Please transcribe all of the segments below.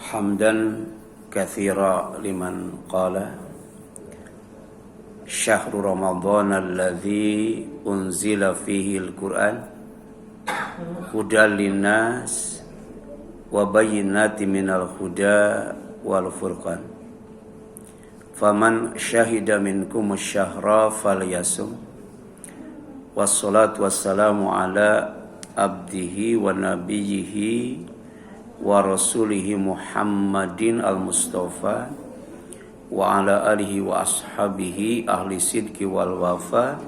Hamdan katsira liman qala Syahrul Ramadan alladzi unzila fihi al-Qur'an hudal linnas wa bayyinatin minal huda wal furqan faman syahida minkum asy-syahra falyasum wassalatu wassalamu ala abdihi wa nabiyhi wa rasulihi Muhammadin al-Mustafa wa ala alihi wa ashabihi ahli sidqi wal wafa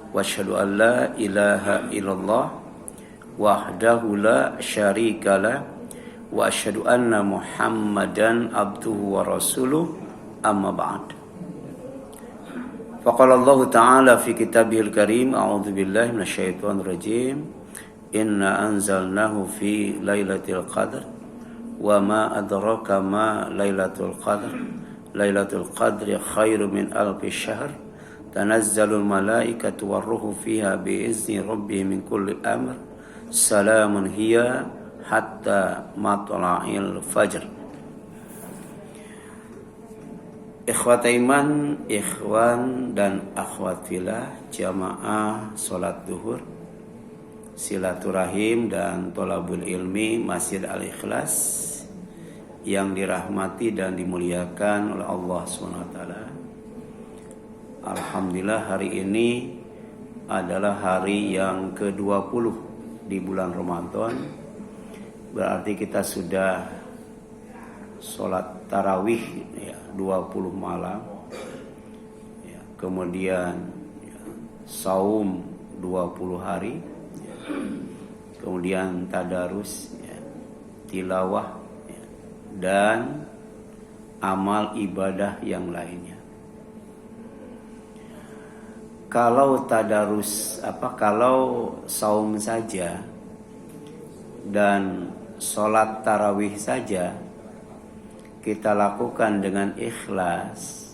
wa asyhadu an la ilaha illallah wahdahu la syarika lah wa asyhadu anna Muhammadan abduhu wa rasuluh amma ba'd. Faqala Allah Ta'ala fi kitabihil karim a'udzu billahi minasyaitonir rajim inna anzalnahu fi lailatul qadr wa ma adraka ma lailatul qadr lailatul qadri khairum min alfi syahr tanazzalul malaikatu warruhu fiha biizni rabbihim min kulli amr salamun hiya hatta matla'il fajr. Ikhwat iman, ikhwan dan akhwat fillah jamaah salat zuhur, silaturahim dan thalabul ilmi Masjid Al-Ikhlas yang dirahmati dan dimuliakan oleh Allah SWT. Alhamdulillah hari ini adalah hari yang ke-20 di bulan Ramadan. Berarti kita sudah sholat tarawih ya, 20 malam ya, kemudian ya, saum 20 hari ya, kemudian tadarus ya, tilawah ya, dan amal ibadah yang lainnya. Kalau tadarus kalau saum saja dan sholat tarawih saja kita lakukan dengan ikhlas,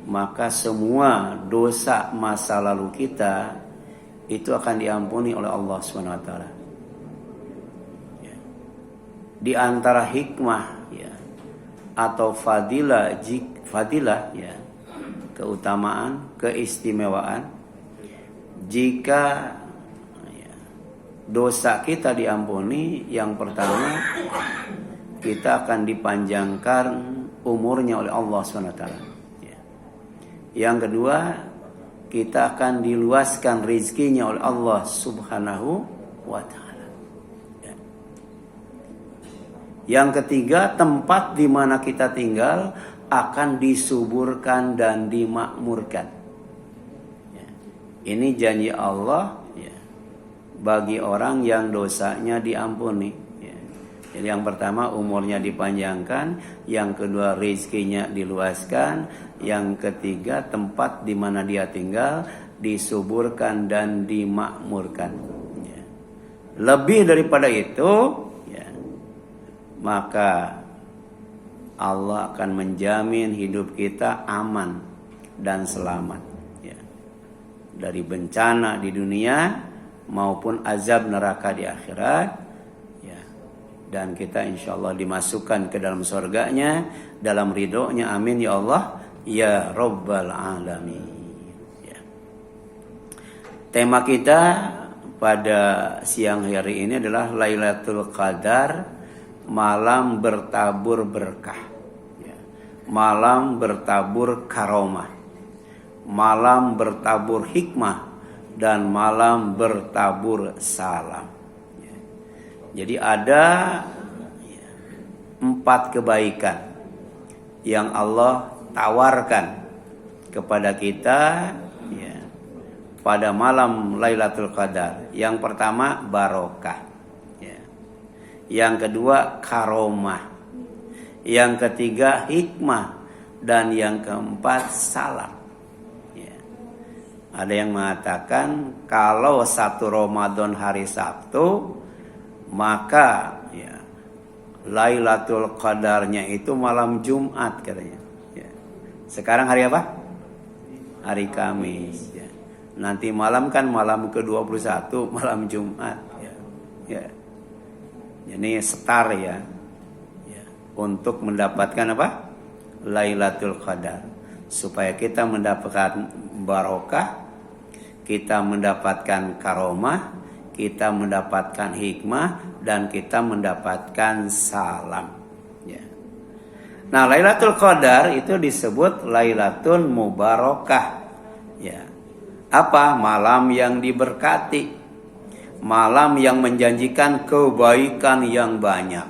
maka semua dosa masa lalu kita itu akan diampuni oleh Allah SWT. Ya. Di antara hikmah ya, atau fadilah ya, keutamaan, keistimewaan, jika ya, dosa kita diampuni, yang pertama kita akan dipanjangkan umurnya oleh Allah SWT. Ya. Yang kedua, kita akan diluaskan rizkinya oleh Allah Subhanahu wa Ta'ala. Ya. Yang ketiga, tempat di mana kita tinggal akan disuburkan dan dimakmurkan. Ya. Ini janji Allah ya, bagi orang yang dosanya diampuni. Jadi yang pertama umurnya dipanjangkan, yang kedua rezekinya diluaskan, yang ketiga tempat di mana dia tinggal disuburkan dan dimakmurkan. Ya. Lebih daripada itu, ya, maka Allah akan menjamin hidup kita aman dan selamat. Ya. Dari bencana di dunia maupun azab neraka di akhirat. Dan kita insya Allah dimasukkan ke dalam surganya, dalam ridhonya, amin ya Allah, ya Rabbal Alamin. Ya. Tema kita pada siang hari ini adalah Lailatul Qadar, malam bertabur berkah, ya. Malam bertabur karomah, malam bertabur hikmah, dan malam bertabur salam. Jadi ada 4 kebaikan yang Allah tawarkan kepada kita ya, pada malam Lailatul Qadar. Yang pertama barokah, ya. Yang kedua karomah, yang ketiga hikmah, dan yang keempat salam. Ya. Ada yang mengatakan kalau 1 Ramadan hari Sabtu, maka ya, Lailatul Qadarnya itu malam Jumat katanya. Ya. Sekarang hari apa? Hari Kamis. Ya. Nanti malam kan malam ke-21, malam Jumat. Ya. Ya. Ini setar ya. Ya. untuk mendapatkan apa? Lailatul Qadar. Supaya kita mendapatkan barokah, kita mendapatkan karomah, kita mendapatkan hikmah, dan kita mendapatkan salam. Ya. Nah, Lailatul Qadar itu disebut Lailatul Mubarakah. Ya. Apa? Malam yang diberkati, malam yang menjanjikan kebaikan yang banyak,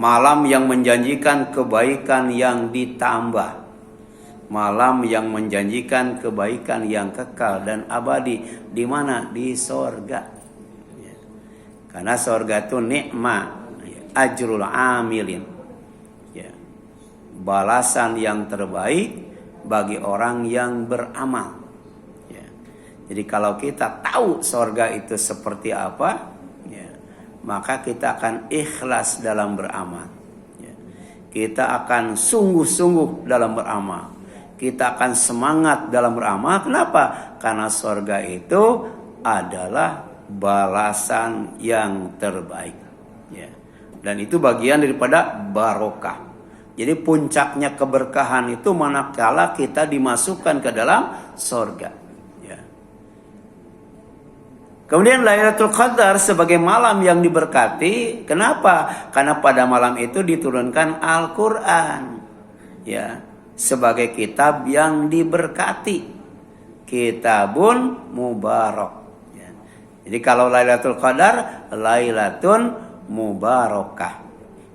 malam yang menjanjikan kebaikan yang ditambah, malam yang menjanjikan kebaikan yang kekal dan abadi. Di mana? Di sorga. Ya. Karena sorga itu nikmat, ya. Ajrul amilin, ya. Balasan yang terbaik bagi orang yang beramal. Ya. Jadi kalau kita tahu sorga itu seperti apa, ya, maka kita akan ikhlas dalam beramal. Ya. Kita akan sungguh-sungguh dalam beramal. Kita akan semangat dalam beramal. Kenapa? Karena sorga itu adalah balasan yang terbaik. Ya. Dan itu bagian daripada barokah. Jadi puncaknya keberkahan itu manakala kita dimasukkan ke dalam sorga. Ya. Kemudian Lailatul Qadar sebagai malam yang diberkati. Kenapa? Karena pada malam itu diturunkan Al-Quran. Ya. Sebagai kitab yang diberkati, kitabun mubarak. Ya. Jadi kalau Lailatul Qadar, Lailatun Mubarakah.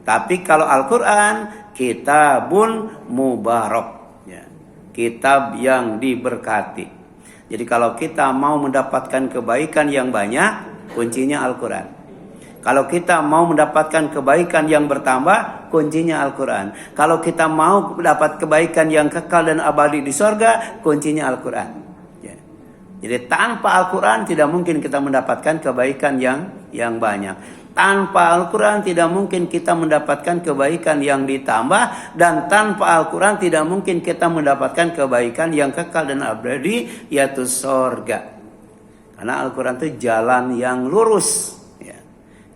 Tapi kalau Al-Quran, kitabun mubarak. Ya. Kitab yang diberkati. Jadi kalau kita mau mendapatkan kebaikan yang banyak, kuncinya Al-Quran. Kalau kita mau mendapatkan kebaikan yang bertambah, kuncinya Al-Quran. Kalau kita mau mendapat kebaikan yang kekal dan abadi di sorga, kuncinya Al-Quran. Ya. Jadi tanpa Al-Quran tidak mungkin kita mendapatkan kebaikan yang banyak. Tanpa Al-Quran tidak mungkin kita mendapatkan kebaikan yang ditambah. Dan tanpa Al-Quran tidak mungkin kita mendapatkan kebaikan yang kekal dan abadi, yaitu sorga. Karena Al-Quran itu jalan yang lurus.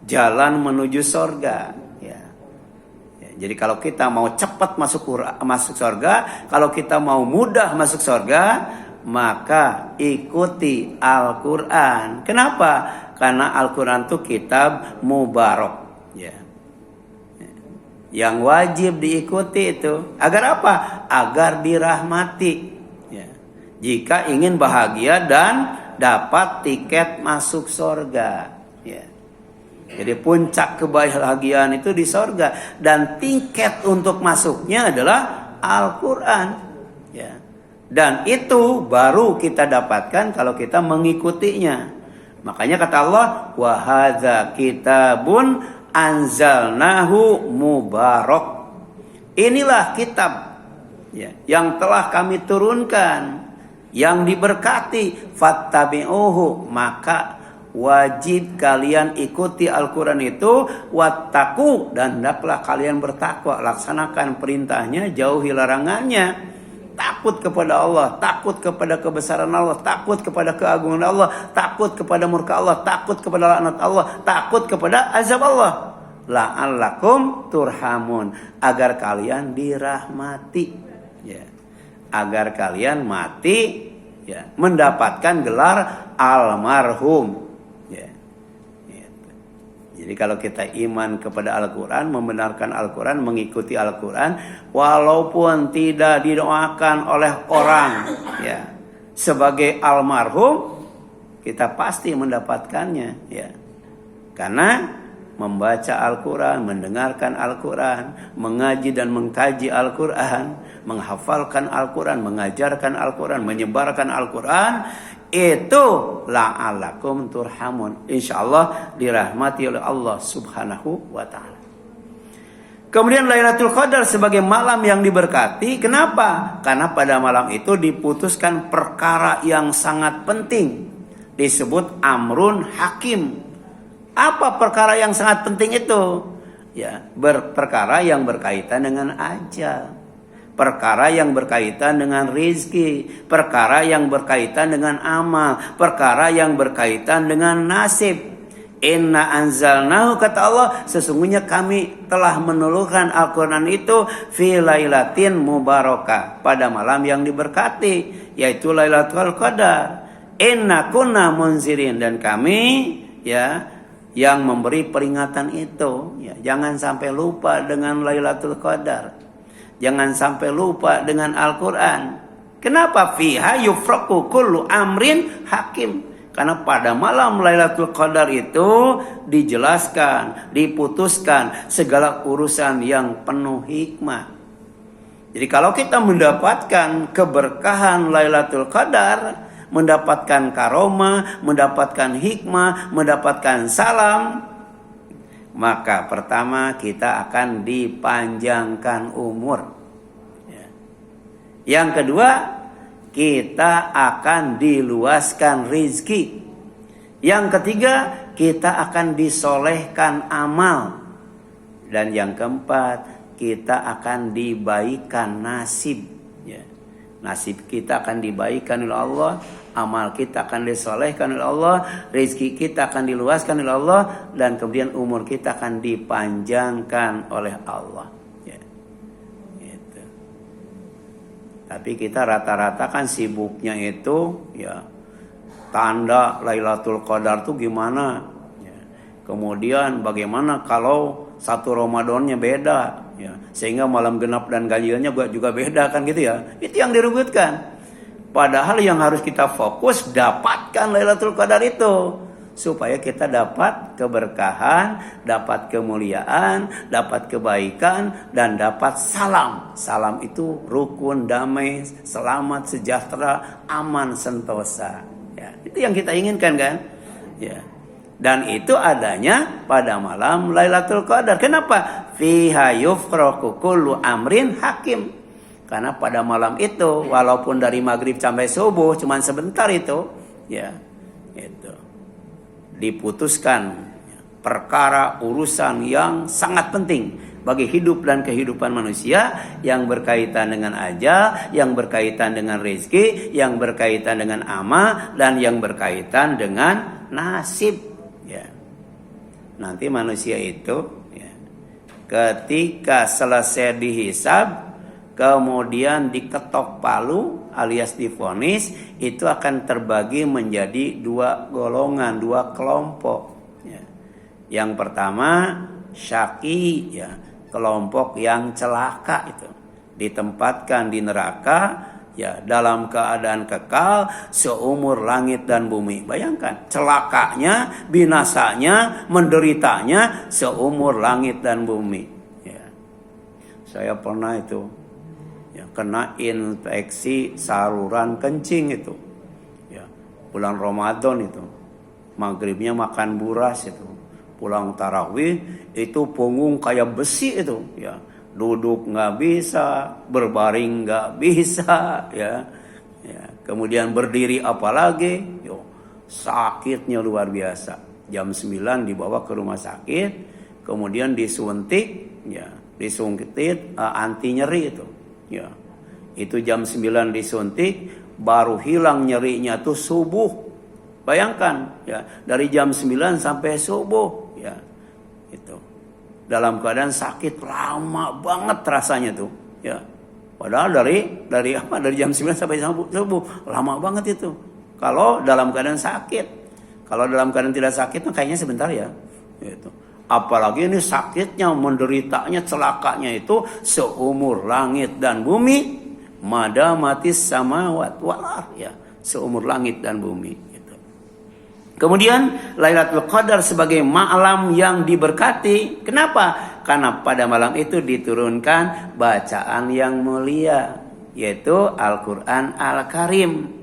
Jalan menuju sorga. Ya. Ya, jadi kalau kita mau cepat masuk sorga, kalau kita mau mudah masuk sorga, maka ikuti Al-Quran. Kenapa? Karena Al-Quran itu kitab mubarak. Ya. Yang wajib diikuti itu. Agar apa? Agar dirahmati. Ya. Jika ingin bahagia dan dapat tiket masuk sorga. Ya. Jadi puncak kebahagiaan itu di sorga. Dan tiket untuk masuknya adalah Al-Quran. Ya. Dan itu baru kita dapatkan kalau kita mengikutinya. Makanya kata Allah, wa hadza kitabun anzalnahu mubarak. Inilah kitab, ya, yang telah kami turunkan, yang diberkati. Fattabi'uhu, maka wajib kalian ikuti Al-Quran itu. Wattaqu, dan hendaklah kalian bertakwa. Laksanakan perintahnya, jauhi larangannya. Takut kepada Allah, takut kepada kebesaran Allah, takut kepada keagungan Allah, takut kepada murka Allah, takut kepada laknat Allah, takut kepada azab Allah. La'allakum turhamun, agar kalian dirahmati, ya. Agar kalian mati, ya, mendapatkan gelar almarhum. Jadi kalau kita iman kepada Al-Quran, membenarkan Al-Quran, mengikuti Al-Quran, walaupun tidak didoakan oleh orang, ya, sebagai almarhum, kita pasti mendapatkannya, ya. Karena membaca Al-Quran, mendengarkan Al-Quran, mengaji dan mengkaji Al-Quran, menghafalkan Al-Quran, mengajarkan Al-Quran, menyebarkan Al-Quran, itu la'alakum turhamun, insyaallah dirahmati oleh Allah subhanahu wa ta'ala. Kemudian Lailatul Qadar sebagai malam yang diberkati. Kenapa? Karena pada malam itu diputuskan perkara yang sangat penting, disebut amrun hakim. Apa perkara yang sangat penting itu? Ya, perkara yang berkaitan dengan ajal, perkara yang berkaitan dengan rizki, perkara yang berkaitan dengan amal, perkara yang berkaitan dengan nasib. Inna anzalnahu, kata Allah, sesungguhnya kami telah menurunkan Al-Quran itu fi lailatin mubarakah, pada malam yang diberkati, yaitu Lailatul Qadar. Inna kunna munzirin, dan kami ya yang memberi peringatan itu. Ya, jangan sampai lupa dengan Lailatul Qadar. Jangan sampai lupa dengan Al-Quran. Kenapa? Fiha yufraqu kullu amrin hakim. Karena pada malam Lailatul Qadar itu dijelaskan, diputuskan segala urusan yang penuh hikmah. Jadi kalau kita mendapatkan keberkahan Lailatul Qadar, mendapatkan karomah, mendapatkan hikmah, mendapatkan salam, maka pertama kita akan dipanjangkan umur. Yang kedua, kita akan diluaskan rizki. Yang ketiga, kita akan disolehkan amal. Dan yang keempat, kita akan dibaikan nasib. Ya. Nasib kita akan dibaikan oleh Allah, amal kita akan disolehkan oleh Allah, rizki kita akan diluaskan oleh Allah, dan kemudian umur kita akan dipanjangkan oleh Allah. Tapi kita rata-rata kan sibuknya itu ya tanda Lailatul Qadar tuh gimana ya. Kemudian bagaimana kalau satu Ramadannya beda ya, sehingga malam genap dan ganjilnya juga beda kan gitu ya. Itu yang diributkan. Padahal yang harus kita fokus dapatkan Lailatul Qadar itu, supaya kita dapat keberkahan, dapat kemuliaan, dapat kebaikan, dan dapat salam. Salam itu rukun, damai, selamat, sejahtera, aman, sentosa. Ya, itu yang kita inginkan kan? Ya. Dan itu adanya pada malam Lailatul Qadar. Kenapa? Fiha yufraqu kullu amrin hakim. Karena pada malam itu, walaupun dari maghrib sampai subuh, cuman sebentar itu, ya, itu diputuskan perkara urusan yang sangat penting bagi hidup dan kehidupan manusia, yang berkaitan dengan ajal, yang berkaitan dengan rezeki, yang berkaitan dengan amal, dan yang berkaitan dengan nasib. Ya. Nanti manusia itu ya, ketika selesai dihisab, kemudian diketok palu alias divonis, itu akan terbagi menjadi dua golongan, dua kelompok. Ya. Yang pertama syaqi, ya, kelompok yang celaka itu, ditempatkan di neraka ya dalam keadaan kekal seumur langit dan bumi. Bayangkan celakanya, binasanya, menderitanya seumur langit dan bumi. Ya. Saya pernah itu ya, kena infeksi saluran kencing itu ya, bulan Ramadan itu, maghribnya makan buras itu, pulang tarawih itu punggung kayak besi itu ya, duduk nggak bisa, berbaring nggak bisa ya, ya. Kemudian berdiri apalagi yo, sakitnya luar biasa. Jam 9 dibawa ke rumah sakit, kemudian disuntik ya, disuntik anti nyeri itu ya, itu jam 9 disuntik, baru hilang nyerinya tuh subuh. Bayangkan ya, dari jam 9 sampai subuh ya, itu dalam keadaan sakit lama banget rasanya tuh ya. Padahal dari jam 9 sampai subuh lama banget itu kalau dalam keadaan sakit. Kalau dalam keadaan tidak sakit kayaknya sebentar ya gitu. Apalagi ini sakitnya, menderitanya, celakanya itu seumur langit dan bumi, madamatis samawat wal ardh ya, seumur langit dan bumi gitu. Kemudian Lailatul Qadar sebagai malam yang diberkati. Kenapa? Karena pada malam itu diturunkan bacaan yang mulia, yaitu Al-Qur'an Al-Karim.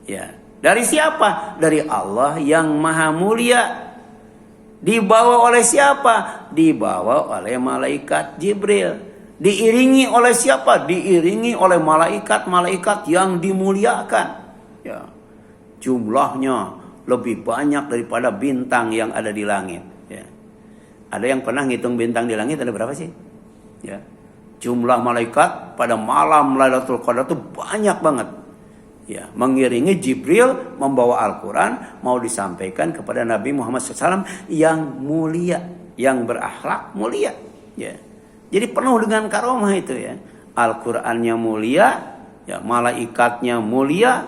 Ya, dari siapa? Dari Allah yang Maha Mulia. Dibawa oleh siapa? Dibawa oleh malaikat Jibril. Diiringi oleh siapa? Diiringi oleh malaikat-malaikat yang dimuliakan. Ya. Jumlahnya lebih banyak daripada bintang yang ada di langit. Ya. Ada yang pernah ngitung bintang di langit ada berapa sih? Ya. Jumlah malaikat pada malam Lailatul Qadar itu banyak banget. ya, mengiringi Jibril membawa Al-Quran mau disampaikan kepada Nabi Muhammad SAW yang mulia, yang berakhlak mulia, ya. Jadi penuh dengan karomah itu, ya. Al-Qurannya mulia, ya, malaikatnya mulia,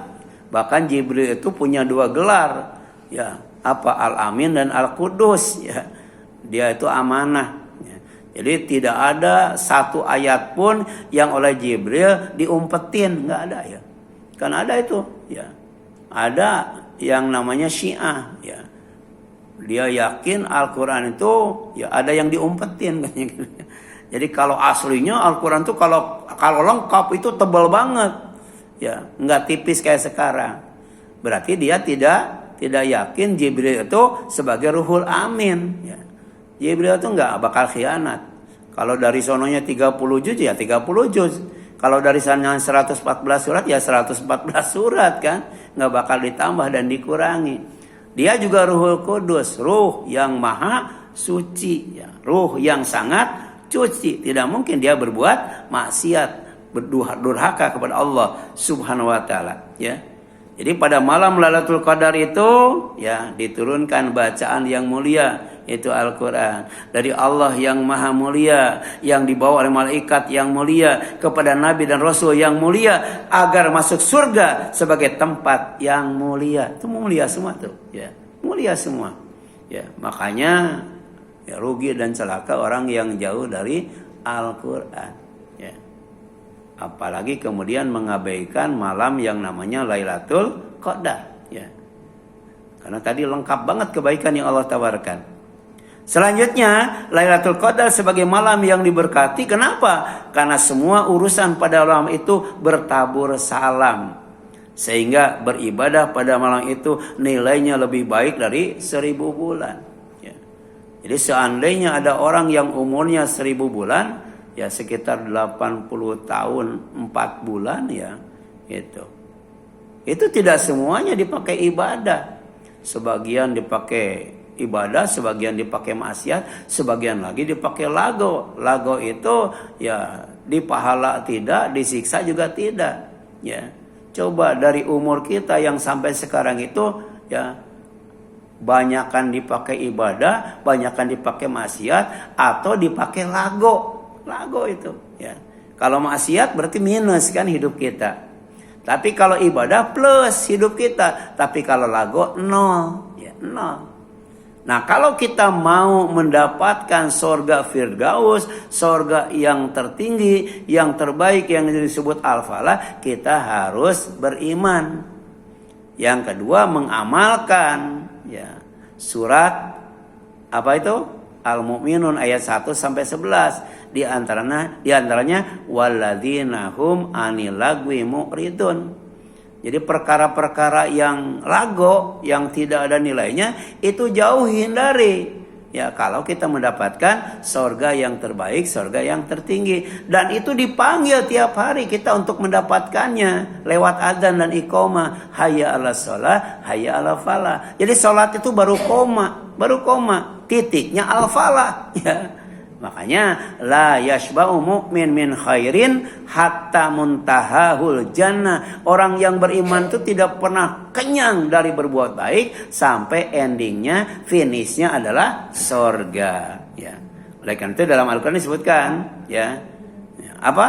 bahkan Jibril itu punya 2 gelar, ya, apa, Al-Amin dan Al-Qudus, ya. Dia itu amanah. Jadi tidak ada satu ayat pun yang oleh Jibril diumpetin, nggak ada, ya. Kan ada itu, ya. Ada yang namanya Syiah, ya. Dia yakin Al-Quran itu, ya, ada yang diumpetin. Jadi kalau aslinya Al-Quran itu kalau lengkap itu tebal banget, ya, nggak tipis kayak sekarang. Berarti dia tidak yakin Jibril itu sebagai Ruhul Amin, ya. Jibril itu nggak bakal khianat. Kalau dari sononya 30 juz, ya 30 juz. Kalau dari sana 114 surat, ya 114 surat, kan. Nggak bakal ditambah dan dikurangi. Dia juga Ruhul Kudus, ruh yang maha suci, ya. Ruh yang sangat suci. Tidak mungkin dia berbuat maksiat, berdurhaka kepada Allah Subhanahu wa taala, ya. Jadi pada malam Lailatul Qadar itu, ya, diturunkan bacaan yang mulia, itu Al-Quran dari Allah yang maha mulia, yang dibawa oleh malaikat yang mulia kepada Nabi dan Rasul yang mulia agar masuk surga sebagai tempat yang mulia. Itu mulia semua tuh, ya, mulia semua, ya. Makanya, ya, rugi dan celaka orang yang jauh dari Al-Quran, ya. Apalagi kemudian mengabaikan malam yang namanya Lailatul Qadar, ya. Karena tadi lengkap banget kebaikan yang Allah tawarkan. Selanjutnya, Lailatul Qadar sebagai malam yang diberkati. Kenapa? Karena semua urusan pada malam itu bertabur salam. Sehingga beribadah pada malam itu nilainya lebih baik dari 1000 bulan. Ya. Jadi seandainya ada orang yang umurnya 1000 bulan, ya sekitar 80 tahun 4 bulan, ya, itu. Itu tidak semuanya dipakai ibadah. Sebagian dipakai ibadah, sebagian dipakai maksiat, sebagian lagi dipakai lago. Lago itu, ya, dipahala tidak, disiksa juga tidak, ya. Coba dari umur kita yang sampai sekarang itu, ya, banyakkan dipakai ibadah, banyakkan dipakai maksiat, atau dipakai lago. Lago itu, ya. Kalau maksiat berarti minus, kan, hidup kita. Tapi kalau ibadah plus hidup kita. Tapi kalau lago nol, ya, nol. Nah, kalau kita mau mendapatkan sorga Firdaus, sorga yang tertinggi, yang terbaik, yang disebut Al-Falah, kita harus beriman. Yang kedua, mengamalkan, ya, surat apa itu? Al-Mu'minun ayat 1 sampai 11. Di antaranya walladzina hum anil lagwi mu'ridun. Jadi perkara-perkara yang lago, yang tidak ada nilainya, itu jauh hindari. Ya, kalau kita mendapatkan sorga yang terbaik, sorga yang tertinggi. Dan itu dipanggil tiap hari kita untuk mendapatkannya. Lewat adzan dan iqamah. Hayya ala sholah, hayya ala falah. Jadi sholat itu baru koma. Titiknya al-falah. Ya. Makanya la yashba'u mu'min min khairin hatta muntahahul jannah. Orang yang beriman itu tidak pernah kenyang dari berbuat baik sampai endingnya, finishnya adalah sorga, ya. Oleh karena itu dalam Al-Quran disebutkan, ya, apa?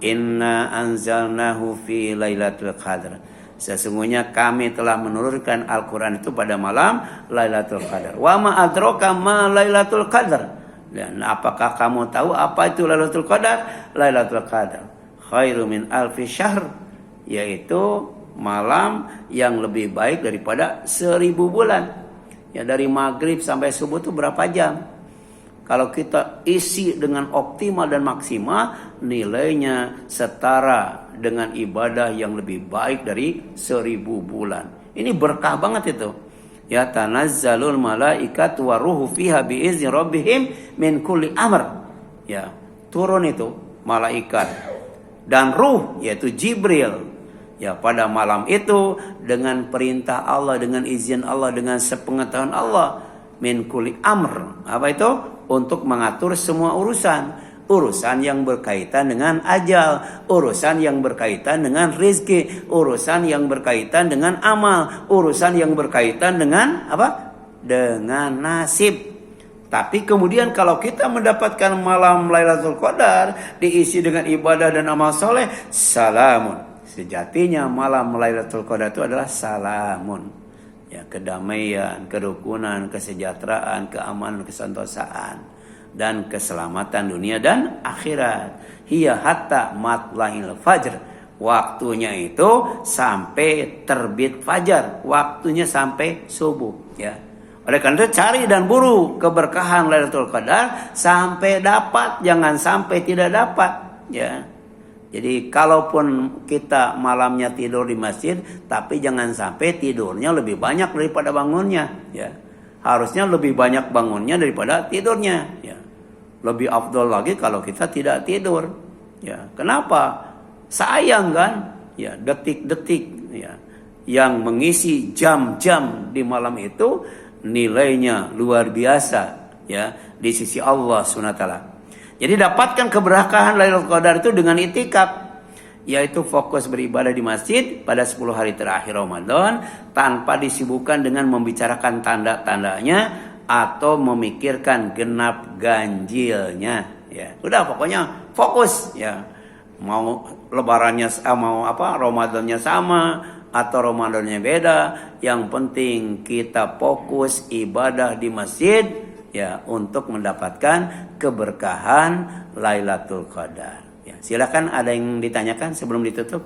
Inna anzalnahu fi lailatul qadar. Sesungguhnya kami telah menurunkan Al-Quran itu pada malam Lailatul Qadar. Wa ma adraka ma Lailatul Qadar. Dan apakah kamu tahu apa itu Lailatul Qadar? Lailatul Qadar khairu min alfi syahr, yaitu malam yang lebih baik daripada 1000 bulan. Ya, dari maghrib sampai subuh itu berapa jam? Kalau kita isi dengan optimal dan maksimal, nilainya setara dengan ibadah yang lebih baik dari 1000 bulan. Ini berkah banget itu. Ya, tanazzalul malaikat wa ruhu fiha biizni rabbihim min kulli amr. Ya, turun itu malaikat dan ruh, yaitu Jibril, ya, pada malam itu dengan perintah Allah, dengan izin Allah, dengan sepengetahuan Allah, min kulli amr. Apa itu? Untuk mengatur semua urusan. urusan yang berkaitan dengan ajal, urusan yang berkaitan dengan rizki, urusan yang berkaitan dengan amal, urusan yang berkaitan dengan apa? Dengan nasib. Tapi kemudian kalau kita mendapatkan malam Lailatul Qadar diisi dengan ibadah dan amal soleh, salamun. Sejatinya malam Lailatul Qadar itu adalah salamun. Ya, kedamaian, kerukunan, kesejahteraan, keamanan, kesantosaan dan keselamatan dunia dan akhirat. Hiya hatta matla'il fajr. Waktunya itu sampai terbit fajar, waktunya sampai subuh, ya. Oleh karena itu cari dan buru keberkahan Lailatul Qadar sampai dapat, jangan sampai tidak dapat, ya. Jadi kalaupun kita malamnya tidur di masjid, tapi jangan sampai tidurnya lebih banyak daripada bangunnya, ya. Harusnya lebih banyak bangunnya daripada tidurnya, ya. Lebih afdol lagi kalau kita tidak tidur, ya. Kenapa? Sayang kan, ya, detik-detik, ya, yang mengisi jam-jam di malam itu nilainya luar biasa, ya, di sisi Allah SWT. Jadi dapatkan keberkahan Lailatul Qadar itu dengan itikaf, yaitu fokus beribadah di masjid pada 10 hari terakhir Ramadan tanpa disibukkan dengan membicarakan tanda-tandanya atau memikirkan genap ganjilnya, ya. Udah pokoknya fokus, ya. Mau lebarannya mau apa, Ramadannya sama atau Ramadannya beda, yang penting kita fokus ibadah di masjid, ya, untuk mendapatkan keberkahan Lailatul Qadar. Ya, silakan ada yang ditanyakan sebelum ditutup.